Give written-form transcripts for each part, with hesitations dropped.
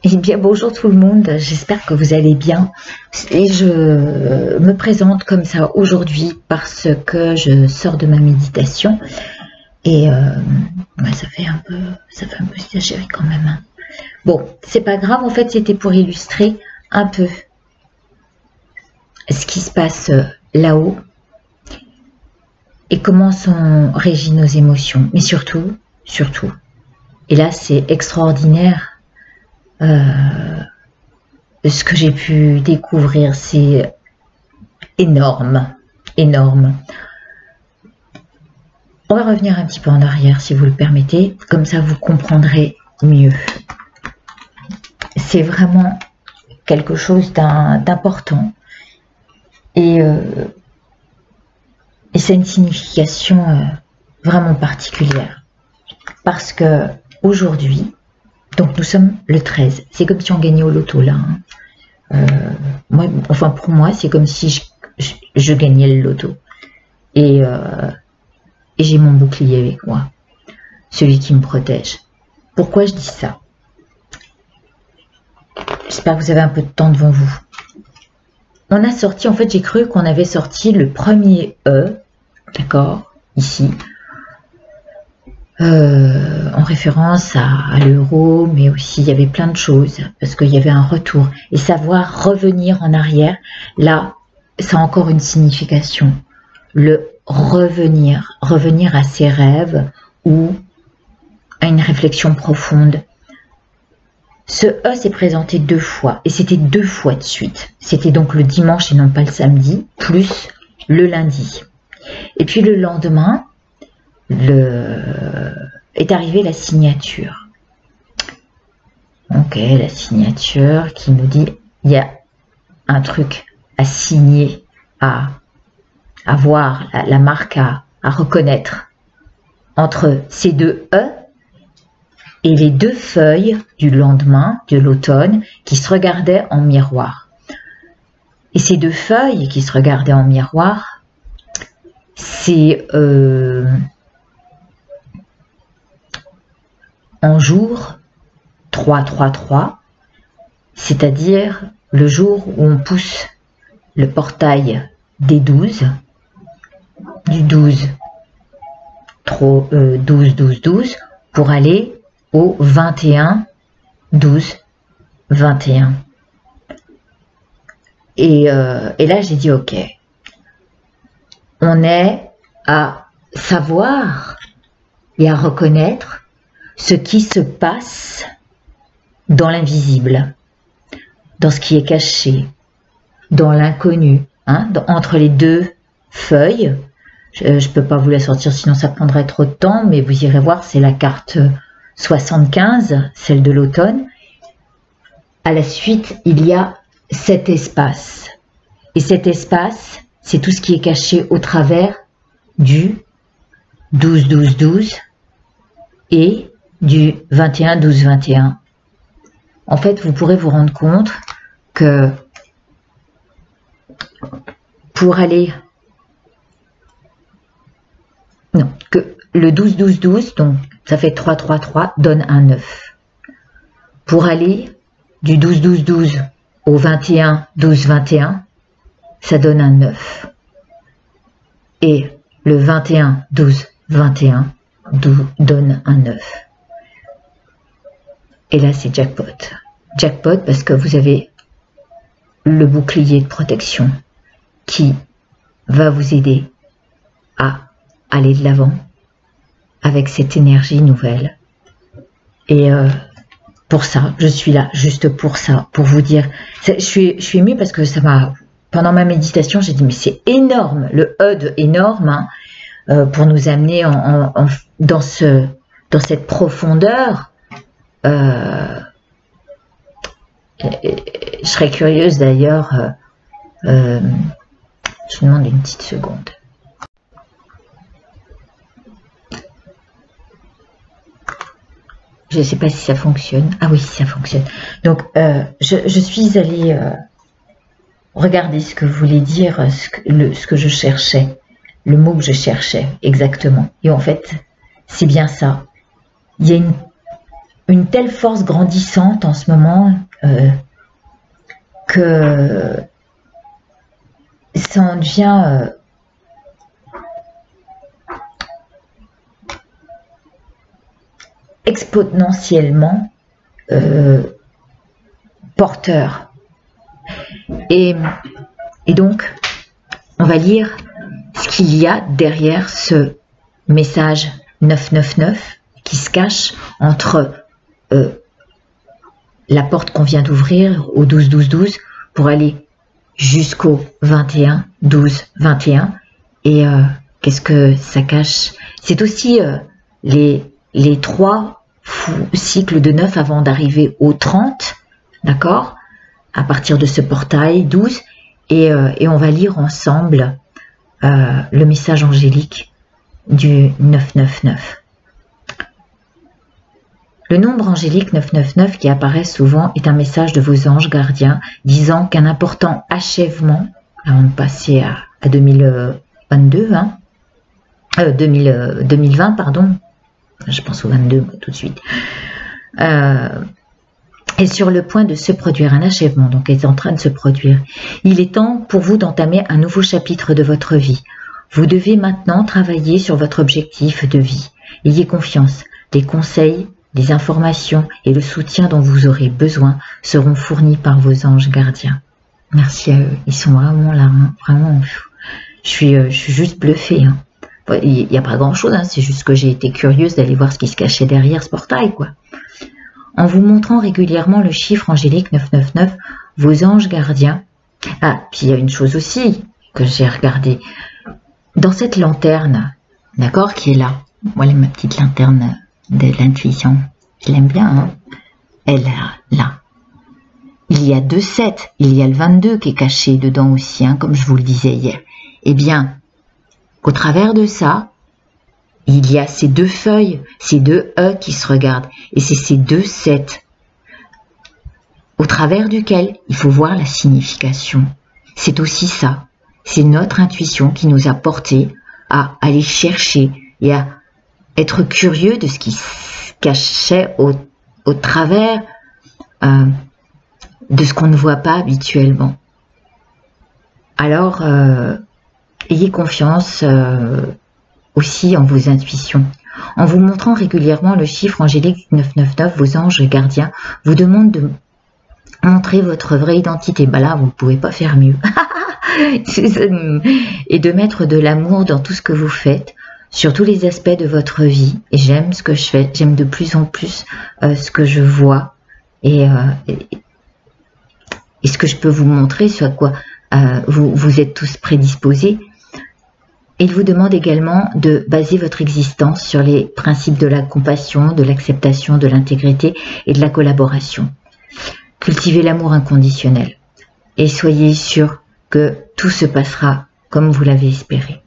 Eh bien, bonjour tout le monde, j'espère que vous allez bien. Et je me présente comme ça aujourd'hui parce que je sors de ma méditation. Et ouais, ça fait un peu exagéré quand même. Hein. Bon, c'est pas grave, en fait, c'était pour illustrer un peu ce qui se passe là-haut et comment sont régies nos émotions. Mais surtout, et là c'est extraordinaire, ce que j'ai pu découvrir, c'est énorme. On va revenir un petit peu en arrière si vous le permettez, comme ça vous comprendrez mieux. C'est vraiment quelque chose d'important et c'est une signification vraiment particulière parce que aujourd'hui, donc nous sommes le 13, c'est comme si on gagnait au loto là. Hein. Pour moi, c'est comme si je gagnais le loto. Et j'ai mon bouclier avec moi, celui qui me protège. Pourquoi je dis ça? J'espère que vous avez un peu de temps devant vous. On a sorti, en fait, j'ai cru qu'on avait sorti le premier E, d'accord, ici, en référence à l'euro, mais aussi il y avait plein de choses, parce qu'il y avait un retour. Et savoir revenir en arrière, là, ça a encore une signification. Le revenir à ses rêves ou à une réflexion profonde. Ce E s'est présenté 2 fois, et c'était 2 fois de suite. C'était donc le dimanche et non pas le samedi, plus le lundi. Et puis le lendemain, est arrivée la signature. Ok, la signature qui nous dit il y a un truc à signer, à voir, la marque à reconnaître entre ces 2 E et les 2 feuilles du lendemain, de l'automne, qui se regardaient en miroir. Et ces 2 feuilles qui se regardaient en miroir, c'est en jour 3-3-3, c'est-à-dire le jour où on pousse le portail des 12, du 12 pour aller au 21-12-21. Et là j'ai dit ok, on est à savoir et à reconnaître ce qui se passe dans l'invisible, dans ce qui est caché, dans l'inconnu, hein, entre les 2 feuilles. Je ne peux pas vous la sortir, sinon ça prendrait trop de temps, mais vous irez voir, c'est la carte 75, celle de l'automne. À la suite, il y a cet espace. Et cet espace, c'est tout ce qui est caché au travers du 12-12-12 et du 21-12-21. En fait, vous pourrez vous rendre compte que pour aller... Non, que le 12-12-12, donc ça fait 3-3-3, donne un 9. Pour aller du 12-12-12 au 21-12-21, ça donne un 9. Et le 21-12-21 donne un 9. Et là, c'est jackpot. Jackpot parce que vous avez le bouclier de protection qui va vous aider à aller de l'avant avec cette énergie nouvelle. Et pour ça, je suis là, juste pour ça, pour vous dire. Je suis émue parce que ça m'a... Pendant ma méditation, j'ai dit, mais c'est énorme, le E de énorme, hein, pour nous amener dans cette profondeur. Je serais curieuse d'ailleurs, je demande une petite seconde. Je ne sais pas si ça fonctionne. Ah oui, ça fonctionne. Donc, je suis allée regarder ce que voulait dire, ce que je cherchais, le mot que je cherchais exactement. Et en fait, c'est bien ça. Il y a une telle force grandissante en ce moment que ça en devient exponentiellement porteur. Et donc, on va lire ce qu'il y a derrière ce message 999 qui se cache entre la porte qu'on vient d'ouvrir au 12-12-12 pour aller jusqu'au 21-12-21. Et qu'est-ce que ça cache? C'est aussi les 3 cycles de 9 avant d'arriver au 30, d'accord? À partir de ce portail 12. Et on va lire ensemble le message angélique du 999. Le nombre angélique 999 qui apparaît souvent est un message de vos anges gardiens disant qu'un important achèvement, avant de passer à 2022, 2020, pardon, je pense au 22 tout de suite, est sur le point de se produire, un achèvement, donc est en train de se produire. Il est temps pour vous d'entamer un nouveau chapitre de votre vie. Vous devez maintenant travailler sur votre objectif de vie. Ayez confiance, les conseils, les informations et le soutien dont vous aurez besoin seront fournis par vos anges gardiens. Merci à eux, ils sont vraiment là, hein, vraiment. Je suis juste bluffée. Hein. Il n'y a pas grand chose, hein, c'est juste que j'ai été curieuse d'aller voir ce qui se cachait derrière ce portail, quoi. En vous montrant régulièrement le chiffre angélique 999, vos anges gardiens. Ah, puis il y a une chose aussi que j'ai regardée. Dans cette lanterne, d'accord, qui est là. Voilà ma petite lanterne de l'intuition. Je l'aime bien, hein. Elle est là. Il y a 2 7, il y a le 22 qui est caché dedans aussi, hein, comme je vous le disais hier. Eh bien, au travers de ça, il y a ces 2 feuilles, ces 2 E qui se regardent. Et c'est ces 2 7 au travers duquel il faut voir la signification. C'est aussi ça. C'est notre intuition qui nous a portés à aller chercher et à être curieux de ce qui se cachait au travers de ce qu'on ne voit pas habituellement. Alors, ayez confiance aussi en vos intuitions. En vous montrant régulièrement le chiffre angélique 999, vos anges gardiens vous demandent de montrer votre vraie identité. Bah là, vous ne pouvez pas faire mieux. Et de mettre de l'amour dans tout ce que vous faites, sur tous les aspects de votre vie. Et j'aime ce que je fais, j'aime de plus en plus ce que je vois et ce que je peux vous montrer, sur quoi vous êtes tous prédisposés. Il vous demande également de baser votre existence sur les principes de la compassion, de l'acceptation, de l'intégrité et de la collaboration. Cultivez l'amour inconditionnel et soyez sûr que tout se passera comme vous l'avez espéré.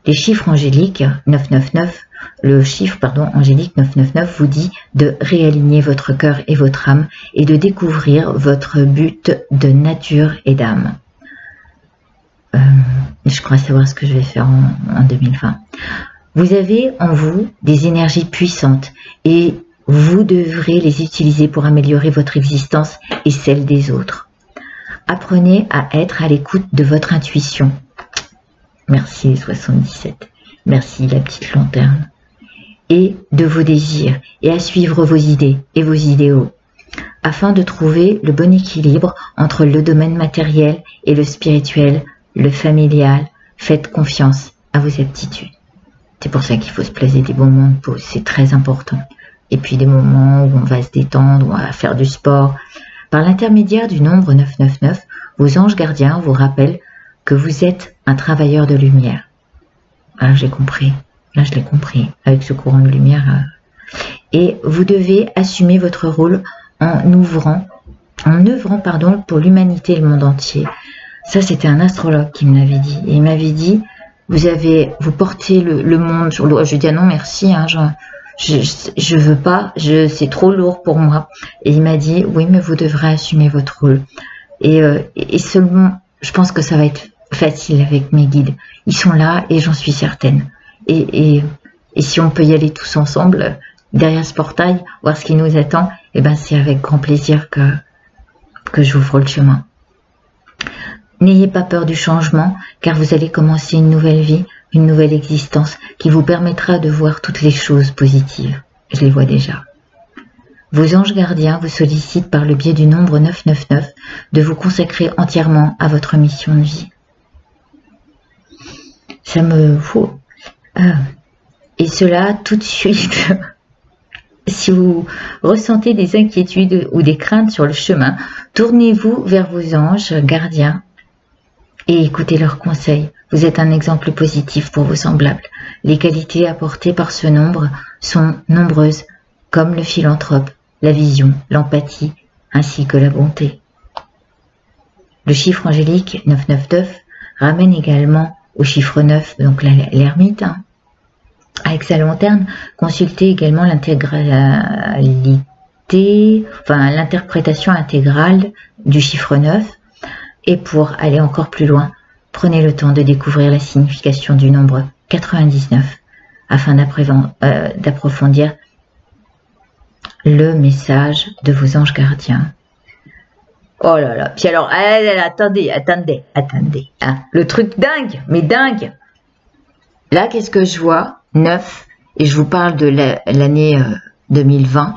Les chiffres angéliques 999, le chiffre angélique 999 vous dit de réaligner votre cœur et votre âme et de découvrir votre but de nature et d'âme. Je crois savoir ce que je vais faire en 2020. Vous avez en vous des énergies puissantes et vous devrez les utiliser pour améliorer votre existence et celle des autres. Apprenez à être à l'écoute de votre intuition. Merci 77. Merci la petite lanterne. Et de vos désirs et à suivre vos idées et vos idéaux afin de trouver le bon équilibre entre le domaine matériel et le spirituel, le familial. Faites confiance à vos aptitudes. C'est pour ça qu'il faut se placer des moments de pause, c'est très important. Et puis des moments où on va se détendre, où on va faire du sport. Par l'intermédiaire du nombre 999, vos anges gardiens vous rappellent que vous êtes un travailleur de lumière. Ah, j'ai compris. Là, je l'ai compris avec ce courant de lumière. Et vous devez assumer votre rôle en œuvrant pour l'humanité et le monde entier. Ça, c'était un astrologue qui me l'avait dit. Et il m'avait dit, vous portez le monde sur l'eau. Je dis, ah non, merci, hein, je veux pas, c'est trop lourd pour moi. Et il m'a dit, oui, mais vous devrez assumer votre rôle. Et seulement, je pense que ça va être facile avec mes guides. Ils sont là et j'en suis certaine. Et si on peut y aller tous ensemble, derrière ce portail, voir ce qui nous attend, et ben c'est avec grand plaisir que j'ouvre le chemin. N'ayez pas peur du changement, car vous allez commencer une nouvelle vie, une nouvelle existence qui vous permettra de voir toutes les choses positives. Je les vois déjà. Vos anges gardiens vous sollicitent par le biais du nombre 999 de vous consacrer entièrement à votre mission de vie. Ça me faut. Et cela tout de suite. Si vous ressentez des inquiétudes ou des craintes sur le chemin, tournez-vous vers vos anges gardiens et écoutez leurs conseils. Vous êtes un exemple positif pour vos semblables. Les qualités apportées par ce nombre sont nombreuses, comme le philanthrope, la vision, l'empathie, ainsi que la bonté. Le chiffre angélique 999 ramène également au chiffre 9, donc l'ermite. Avec sa lanterne, consultez également l'interprétation intégrale du chiffre 9. Et pour aller encore plus loin, prenez le temps de découvrir la signification du nombre 99 afin d'approfondir le message de vos anges gardiens. Oh là là, puis alors, attendez, hein, le truc dingue, mais dingue. Là, qu'est-ce que je vois? 9, et je vous parle de l'année 2020,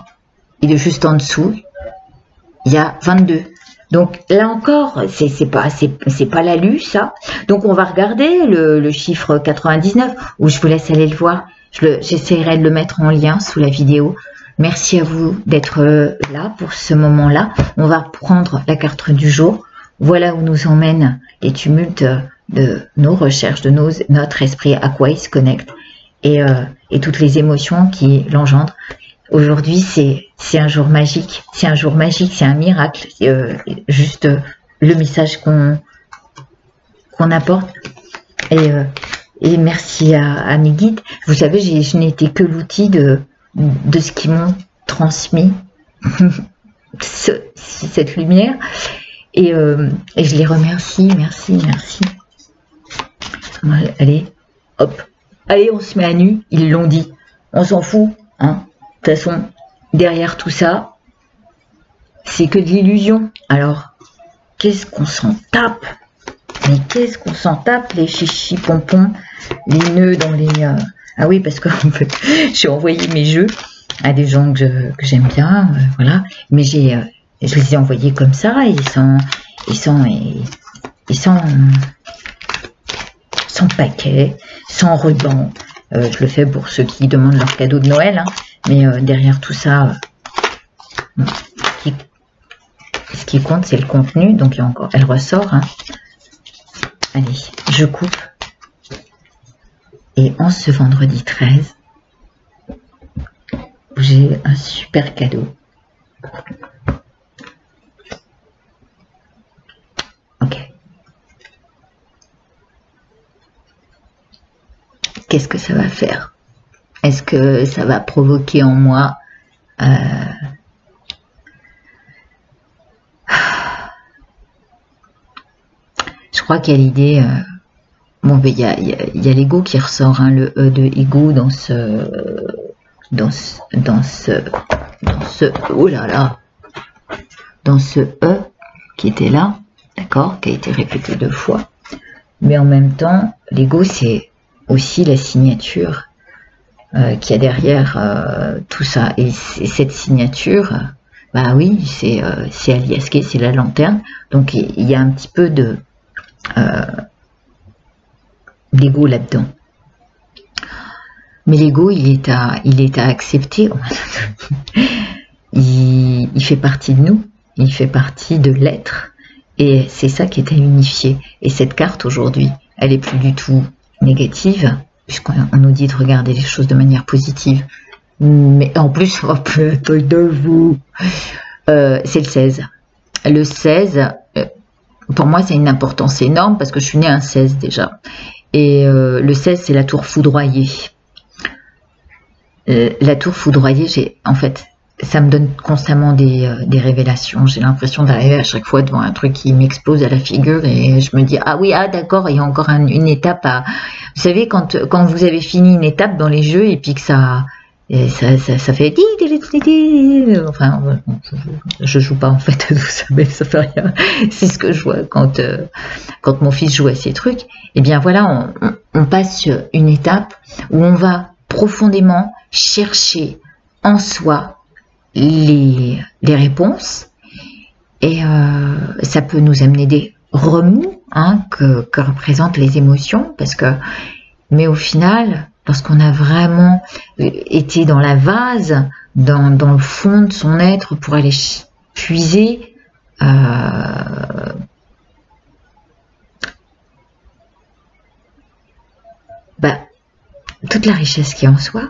et de juste en dessous, il y a 22. Donc là encore, c'est pas l'alu, ça. Donc on va regarder le chiffre 99, où je vous laisse aller le voir. J'essaierai de le mettre en lien sous la vidéo. Merci à vous d'être là pour ce moment-là. On va prendre la carte du jour. Voilà où nous emmènent les tumultes de nos recherches, de notre esprit, à quoi il se connecte, et toutes les émotions qui l'engendrent. Aujourd'hui, c'est un jour magique, c'est un miracle, juste le message qu'on apporte. Et merci à mes guides. Vous savez, je n'ai été que l'outil de ce qu'ils m'ont transmis, cette lumière. Et je les remercie, merci. Allez, hop, allez, on se met à nu, ils l'ont dit, on s'en fout, hein. De toute façon, derrière tout ça, c'est que de l'illusion. Alors, qu'est-ce qu'on s'en tape? Mais qu'est-ce qu'on s'en tape, les chichis pompons, les nœuds dans les... Ah oui, parce que en fait, j'ai envoyé mes jeux à des gens que j'aime bien, voilà. Mais je les ai envoyés comme ça, et sans paquet, sans ruban. Je le fais pour ceux qui demandent leur cadeau de Noël, hein. Mais derrière tout ça, ce qui compte, c'est le contenu. Donc, il y a encore, elle ressort. Hein. Allez, je coupe. Et en ce vendredi 13, j'ai un super cadeau. Ok. Qu'est-ce que ça va faire? Est-ce que ça va provoquer en moi je crois qu'il y a l'idée... bon, ben, il y a l'ego qui ressort, hein, le E de ego dans oh là là, dans ce E qui était là, d'accord, qui a été répété 2 fois. Mais en même temps, l'ego, c'est aussi la signature qu'il y a derrière tout ça. Et cette signature, bah oui, c'est Alias Kay, c'est la lanterne. Donc il y a un petit peu de l'ego là-dedans. Mais l'ego, il est à accepter. il fait partie de nous, il fait partie de l'être. Et c'est ça qui est à unifier. Et cette carte aujourd'hui, elle est plus du tout négative, puisqu'on nous dit de regarder les choses de manière positive. Mais en plus, oh, putain de vous, c'est le 16. Le 16, pour moi, c'est une importance énorme parce que je suis née un 16 déjà. Et le 16, c'est la tour foudroyée. La tour foudroyée, en fait, ça me donne constamment des révélations. J'ai l'impression d'arriver à chaque fois devant un truc qui m'explose à la figure et je me dis, ah oui, ah d'accord, il y a encore une étape à... Vous savez, quand vous avez fini une étape dans les jeux et puis que ça Et ça fait enfin, je joue pas en fait, vous savez, ça fait rien. C'est ce que je vois quand mon fils joue à ces trucs. Et bien voilà, on passe une étape où on va profondément chercher en soi les réponses, et ça peut nous amener des remous, hein, que représentent les émotions, mais au final, lorsqu'on a vraiment été dans la vase, dans le fond de son être pour aller puiser toute la richesse qui est en soi,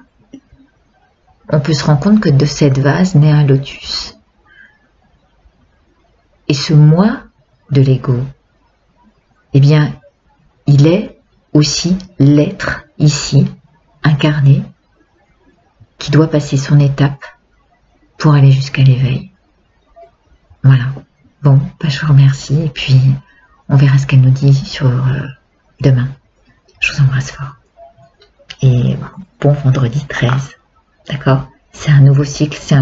on peut se rendre compte que de cette vase naît un lotus. Et ce moi de l'ego, eh bien, il est aussi l'être ici, incarné, qui doit passer son étape pour aller jusqu'à l'éveil. Voilà. Bon, je vous remercie, et puis on verra ce qu'elle nous dit sur demain. Je vous embrasse fort. Et bon vendredi 13. D'accord? C'est un nouveau cycle, c'est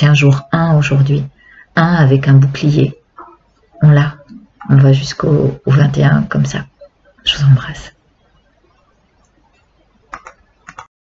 un jour 1 aujourd'hui. 1 avec un bouclier. On l'a. On va jusqu'au 21 comme ça. Je vous embrasse.